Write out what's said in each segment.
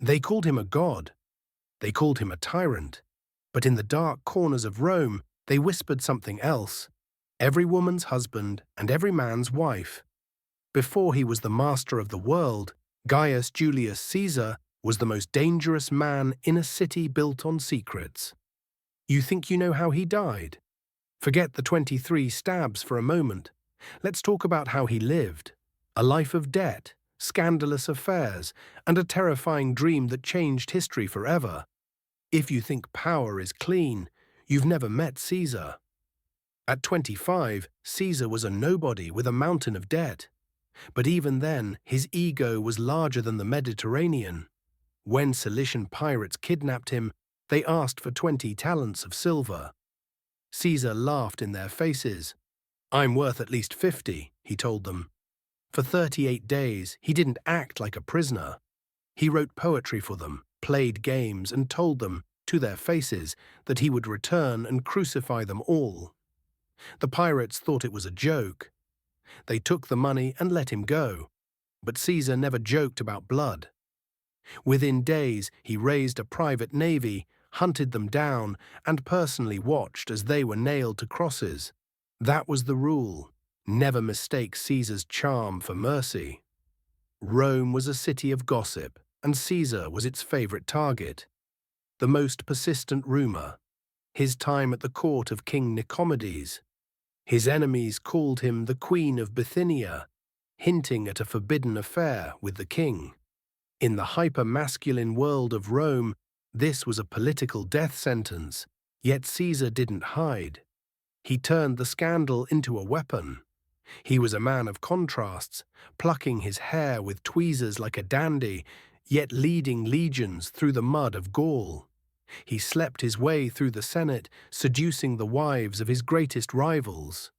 They called him a god. They called him a tyrant. But in the dark corners of Rome, they whispered something else. Every woman's husband and every man's wife. Before he was the master of the world, Gaius Julius Caesar was the most dangerous man in a city built on secrets. You think you know how he died? Forget the 23 stabs for a moment. Let's talk about how he lived. A life of debt, scandalous affairs, and a terrifying dream that changed history forever. If you think power is clean, you've never met Caesar. At 25, Caesar was a nobody with a mountain of debt. But even then, his ego was larger than the Mediterranean. When Cilician pirates kidnapped him, they asked for 20 talents of silver. Caesar laughed in their faces. "I'm worth at least 50, he told them. For 38 days, he didn't act like a prisoner. He wrote poetry for them, played games, and told them, to their faces, that he would return and crucify them all. The pirates thought it was a joke. They took the money and let him go. But Caesar never joked about blood. Within days, he raised a private navy, hunted them down, and personally watched as they were nailed to crosses. That was the rule. Never mistake Caesar's charm for mercy. Rome was a city of gossip, and Caesar was its favorite target. The most persistent rumor. His time at the court of King Nicomedes. His enemies called him the Queen of Bithynia, hinting at a forbidden affair with the king. In the hyper-masculine world of Rome, this was a political death sentence, yet Caesar didn't hide. He turned the scandal into a weapon. He was a man of contrasts, plucking his hair with tweezers like a dandy, yet leading legions through the mud of Gaul. He slept his way through the Senate, seducing the wives of his greatest rivals.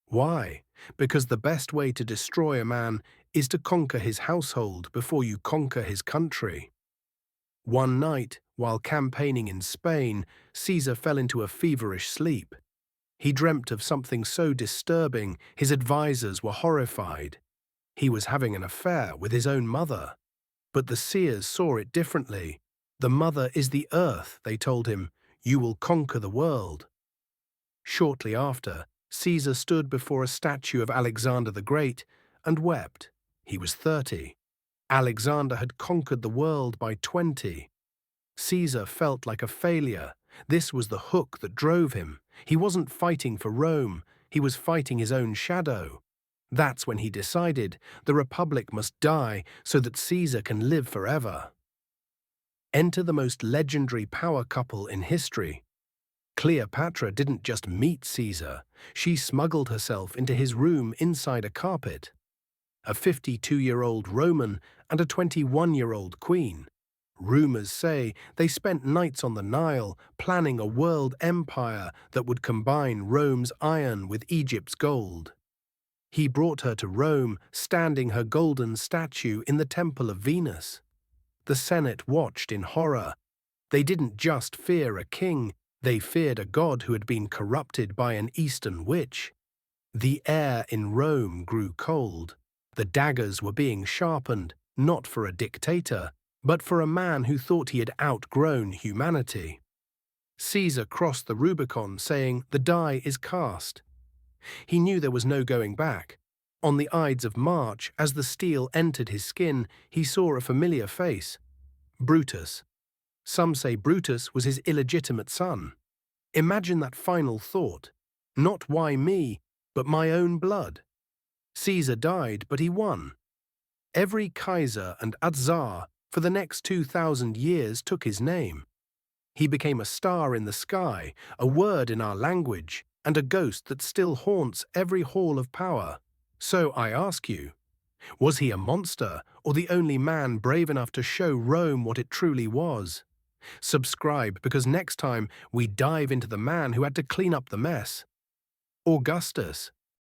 Why? Because the best way to destroy a man is to conquer his household before you conquer his country. One night, while campaigning in Spain, Caesar fell into a feverish sleep. He dreamt of something so disturbing, his advisors were horrified. He was having an affair with his own mother. But the seers saw it differently. The mother is the earth, they told him. You will conquer the world. Shortly after, Caesar stood before a statue of Alexander the Great and wept. He was 30. Alexander had conquered the world by 20. Caesar felt like a failure. This was the hook that drove him. He wasn't fighting for Rome. He was fighting his own shadow. That's when he decided the Republic must die so that Caesar can live forever. Enter the most legendary power couple in history. Cleopatra didn't just meet Caesar. She smuggled herself into his room inside a carpet. A 52-year-old Roman and a 21-year-old queen. Rumors say they spent nights on the Nile planning a world empire that would combine Rome's iron with Egypt's gold. He brought her to Rome, standing her golden statue in the Temple of Venus. The Senate watched in horror. They didn't just fear a king, they feared a god who had been corrupted by an Eastern witch. The air in Rome grew cold. The daggers were being sharpened, not for a dictator, but for a man who thought he had outgrown humanity. Caesar crossed the Rubicon, saying, "The die is cast." He knew there was no going back. On the Ides of March, as the steel entered his skin, he saw a familiar face. Brutus. Some say Brutus was his illegitimate son. Imagine that final thought. Not why me, but my own blood. Caesar died, but he won. Every Kaiser and Czar for the next 2,000 years took his name. He became a star in the sky, a word in our language, and a ghost that still haunts every hall of power. So I ask you, was he a monster or the only man brave enough to show Rome what it truly was? Subscribe, because next time we dive into the man who had to clean up the mess. Augustus.